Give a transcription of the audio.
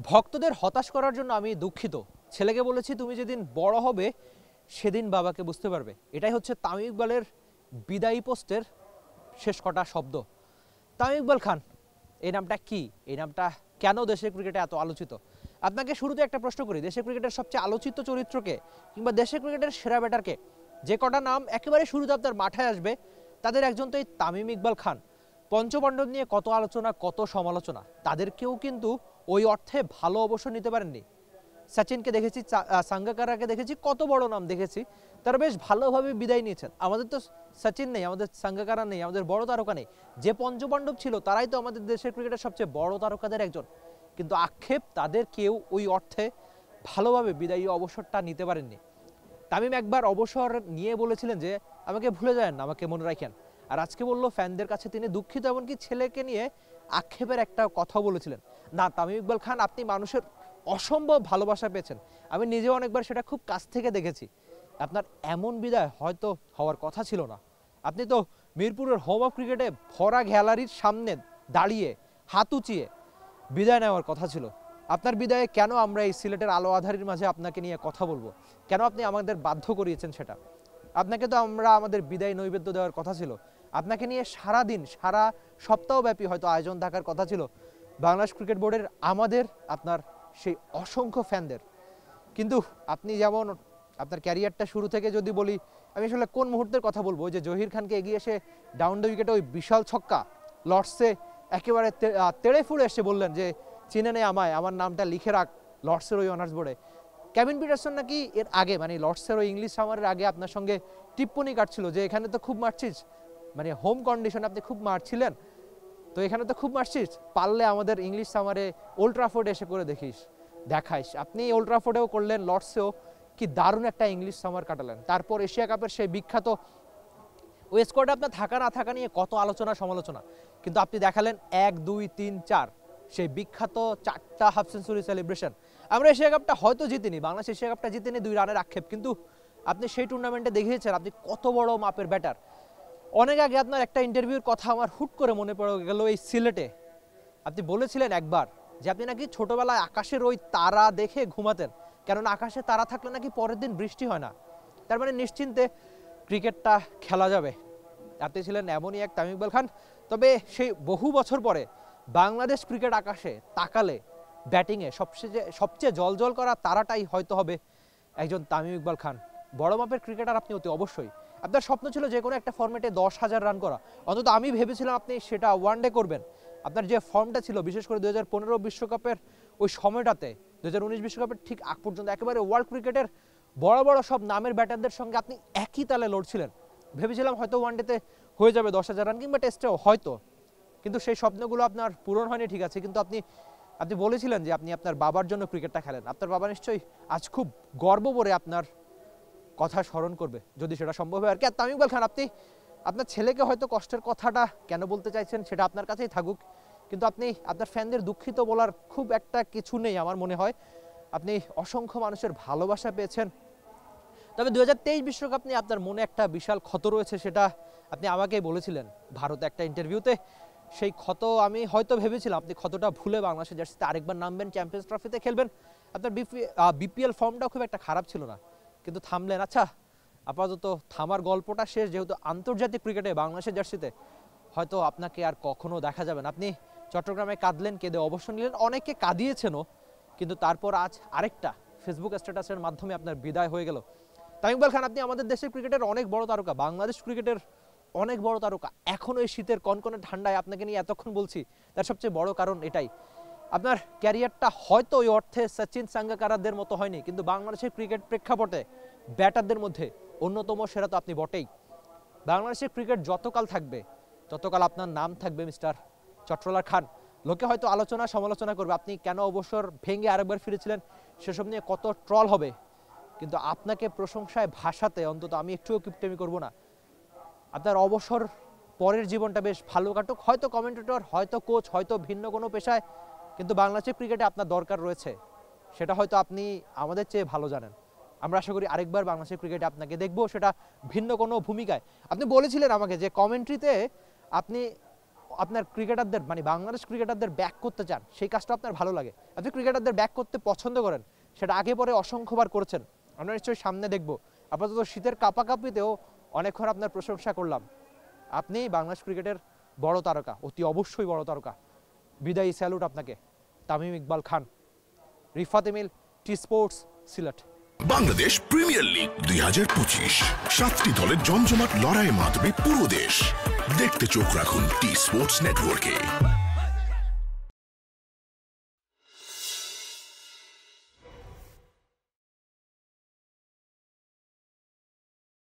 ভক্তদের হতাশ করার জন্য আমি দুঃখিত। ছেলেকে বলেছি তুমি যেদিন বড় হবে সেদিন বাবাকে বুঝতে পারবে। এটাই হচ্ছে তামিম ইকবালের বিদায়ী পোস্টের শেষ কটা শব্দ। তামিম ইকবাল খান এই নামটা কি? এই নামটা কেন দেশের ক্রিকেটে এত আলোচিত? আপনাকে শুরুতে একটা প্রশ্ন করি, দেশের ক্রিকেটের সবচেয়ে আলোচিত চরিত্রকে কিংবা দেশের ক্রিকেটের সেরা ব্যাটারকে? যে কটা নাম একেবারে শুরুতে আপনার মাথায় আসবে তাদের একজন তো এই তামিম ইকবাল খান। পঞ্চপাণ্ডব নিয়ে কত আলোচনা, কত সমালোচনা, তাদেরকেও কিন্তু ওই অর্থে ভালো অবসর নিতে পারেননি। সচিনকে দেখেছি, সাঙ্গাকারাকে দেখেছি, কত বড় নাম দেখেছি, তারা বেশ ভালোভাবে বিদায় নিয়েছেন। আমাদের তো সচিন নেই, আমাদের সাঙ্গাকারা নেই, আমাদের বড় তারকা নেই। যে পঞ্চপাণ্ডব ছিল তারাই তো আমাদের দেশের ক্রিকেটের সবচেয়ে বড় তারকাদের একজন, কিন্তু আক্ষেপ তাদের কেউ ওই অর্থে ভালোভাবে বিদায়ী অবসরটা নিতে পারেননি। তামিম একবার অবসর নিয়ে বলেছিলেন যে আমাকে ভুলে যায় না, আমাকে মনে রাখেন। আর আজকে বলল ফ্যানদের কাছে তিনি দুঃখিত, এমনকি ছেলেকে নিয়ে আক্ষেপের একটা কথা বলেছিলেন। না তামিম ইকবাল খান, আপনি মানুষের অসম্ভব ভালোবাসা পেয়েছেন। আমি নিজেও অনেকবার সেটা খুব কাছ থেকে দেখেছি। আপনার এমন বিদায় হয়তো হওয়ার কথা ছিল না। আপনি তো মিরপুরের হোম অফ ক্রিকেটে ভরা গ্যালারির সামনে দাঁড়িয়ে হাত উঁচিয়ে বিদায় নেওয়ার কথা ছিল। আপনার বিদায়ে কেন আমরা এই সিলেটের আলো আঁধারির মাঝে আপনাকে নিয়ে কথা বলবো? কেন আপনি আমাদের বাধ্য করিয়েছেন সেটা? আপনাকে তো আমরা আমাদের বিদায় নৈবেদ্য দেওয়ার কথা ছিল। আপনাকে নিয়ে সারা দিন, সারা সপ্তাহব্যাপী হয়তো আয়োজন থাকার কথা ছিল বাংলাদেশ ক্রিকেট বোর্ডের, আমাদের, আপনার সেই অসংখ্য ফ্যানদের। কিন্তু আপনি যেমন আপনার ক্যারিয়ারটা শুরু থেকে যদি বলি, আমি আসলে কোন মুহূর্তের কথা বলবো, ওই যে জহির খানকে এগিয়ে এসে ডাউন দ্য উইকেটে ওই বিশাল ছক্কা, লর্ডসে একেবারে তেড়ে ফুড়ে এসে বললেন যে চিনে নে আমায়, আমার নামটা লিখে রাখ লর্ডসের ওই অনার্স বোর্ডে। কেভিন পিটারসন নাকি এর আগে, মানে লর্ডসের ওই ইংলিশ সামারের আগে আপনার সঙ্গে টিপ্পনি কাটছিল যে এখানে তো খুব মারছিস, মানে হোম কন্ডিশনে আপনি খুব মারছিলেন, তো এখানে তো খুব মারছিস, পারলে আমাদের ইংলিশ সামারে ওল্ড ট্রাফোর্ডে এসে করে দেখাইস। আপনি ওল্ড ট্রাফোর্ডেও করলেন, লর্ডসেও, কি দারুণ একটা ইংলিশ সামার কাটালেন। তারপর এশিয়া কাপের সেই বিখ্যাত ওই স্কোয়াডে আপনার থাকা না থাকা নিয়ে কত আলোচনা সমালোচনা, কিন্তু আপনি দেখালেন 1, 2, 3, 4 সেই বিখ্যাত 4টা হাফ সেঞ্চুরি সেলিব্রেশন। আমরা এশিয়া কাপটা হয়তো জিতিনি, বাংলাদেশ এশিয়া কাপটা জিতেনি 2 রানের আক্ষেপ, কিন্তু আপনি সেই টুর্নামেন্টে দেখিয়েছেন আপনি কত বড় মাপের ব্যাটার। অনেক আগে আপনার একটা ইন্টারভিউর কথা আমার হুট করে মনে পড়ে গেল, এই সিলেটে আপনি বলেছিলেন একবার যে আপনি নাকি ছোটবেলায় আকাশের ওই তারা দেখে ঘুমাতেন, কেননা আকাশে তারা থাকলে নাকি পরের দিন বৃষ্টি হয় না, তার মানে নিশ্চিন্তে ক্রিকেটটা খেলা যাবে। আপনি ছিলেন এমনই এক তামিম ইকবাল খান। তবে সেই বহু বছর পরে বাংলাদেশ ক্রিকেট আকাশে তাকালে ব্যাটিংয়ে সবচেয়ে জলজল করা তারাটাই হয়তো হবে একজন তামিম ইকবাল খান। বড় মাপের ক্রিকেটার আপনি অতি অবশ্যই। আপনার স্বপ্ন ছিল যে কোনো একটা ফর্মেটে 10,000 রান করা, অন্তত আমি ভেবেছিলাম আপনি সেটা ওয়ানডে করবেন। আপনার যে ফর্মটা ছিল, বিশেষ করে 2015 বিশ্বকাপের ওই সময়টাতে, 2019 বিশ্বকাপের ঠিক আগ পর্যন্ত একেবারে ওয়ার্ল্ড ক্রিকেটের বড় বড় সব নামের ব্যাটারদের সঙ্গে আপনি একই তালে লড়ছিলেন। ভেবেছিলাম হয়তো ওয়ানডেতে হয়ে যাবে 10,000 রান, কিংবা টেস্টেও হয়তো, কিন্তু সেই স্বপ্নগুলো আপনার পূরণ হয়নি, ঠিক আছে, কিন্তু আপনি বলেছিলেন যে আপনি আপনার বাবার জন্য ক্রিকেটটা খেলেন। আপনার বাবা নিশ্চয়ই আজ খুব গর্ব করে আপনার কথা স্মরণ করবে, যদি সেটা সম্ভব হয় আর কি। আর তামিম ইকবাল খান, আপনি আপনার ছেলেকে হয়তো কষ্টের কথাটা কেন বলতে চাইছেন সেটা আপনার কাছেই থাকুক, কিন্তু আপনি আপনার ফ্যানদের দুঃখিত বলার খুব একটা কিছু নেই আমার মনে হয়। আপনি অসংখ্য মানুষের ভালোবাসা পেয়েছেন। তবে 2023 বিশ্বকাপ নিয়ে আপনার মনে একটা বিশাল ক্ষত রয়েছে, সেটা আপনি আমাকেই বলেছিলেন ভারতে একটা ইন্টারভিউতে। সেই ক্ষত আমি হয়তো ভেবেছিলাম আপনি ক্ষতটা ভুলে বাংলাদেশের জার্সিতে আরেকবার নামবেন, চ্যাম্পিয়ন্স ট্রফিতে খেলবেন। আপনার বিপিএল ফর্মটাও খুব একটা খারাপ ছিল না, কিন্তু থামলেন। আচ্ছা, আপাতত থামার গল্পটা শেষ, যেহেতু আন্তর্জাতিক ক্রিকেটে বাংলাদেশের জার্সিতে হয়তো আপনাকে আর কখনো দেখা যাবে না। আপনি চট্টগ্রামে কাঁদলেন, কেঁদে অবসর নিলেন, অনেকে কাঁদিয়েছেনও, কিন্তু তারপর আজ আরেকটা ফেসবুক স্ট্যাটাসের মাধ্যমে আপনার বিদায় হয়ে গেল। তামিম ইকবাল খান, আপনি আমাদের দেশের ক্রিকেটের অনেক বড় তারকা, বাংলাদেশ ক্রিকেটের অনেক বড় তারকা। এখনো এই শীতের কনকনে ঠান্ডায় আপনাকে নিয়ে এতক্ষণ বলছি, তার সবচেয়ে বড় কারণ এটাই। আপনার ক্যারিয়ারটা হয়তো ওই অর্থে সচিন সাঙ্গাকারাদের মতো হয়নি, কিন্তু বাংলাদেশের ক্রিকেট প্রেক্ষাপটে ব্যাটারদের মধ্যে অন্যতম সেরা তো আপনি বটেই। বাংলাদেশের ক্রিকেট যতকাল থাকবে ততকাল আপনার নাম থাকবে মিস্টার চট্টলার খান। লোকে হয়তো আলোচনা সমালোচনা করবে, আপনি কেন অবসর ভেঙে আরেকবার ফিরেছিলেন, সেসব নিয়ে কত ট্রল হবে, কিন্তু আপনাকে প্রশংসায় ভাষাতে অন্তত আমি একটুও কিপটেমি করব না। আপনার অবসর পরের জীবনটা বেশ ভালো কাটুক, হয়তো কমেন্টেটর, হয়তো কোচ, হয়তো ভিন্ন কোনো পেশায়, কিন্তু বাংলাদেশের ক্রিকেটে আপনার দরকার রয়েছে, সেটা হয়তো আপনি আমাদের চেয়ে ভালো জানেন। আমরা আশা করি আরেকবার বাংলাদেশের ক্রিকেটে আপনাকে দেখবো, সেটা ভিন্ন কোনো ভূমিকায়। আপনি বলেছিলেন আমাকে যে কমেন্ট্রিতে আপনি আপনার ক্রিকেটারদের মানে বাংলাদেশ ক্রিকেটারদের ব্যাক করতে চান, সেই কাজটা আপনার ভালো লাগে, আপনি ক্রিকেটারদের ব্যাক করতে পছন্দ করেন, সেটা আগে পরে অসংখ্যবার করেছেন, আমরা নিশ্চয়ই সামনে দেখব। আপাতত শীতের কাপাকাপিতেও অনেকক্ষণ আপনার প্রশংসা করলাম। আপনি বাংলাদেশ ক্রিকেটের বড় তারকা, অতি অবশ্যই বড় তারকা। বিদায়ী স্যালুট আপনাকে, Tamim Iqbal Khan. Rifat Emil, T Sports, Sylhet. Bangladesh premier league 2025, 7টি দলের জমজমাট লড়াইয়ে মাতবে পুরো দেশ। দেখতে চোখ রাখুন টি স্পোর্টস নেটওয়ার্কে।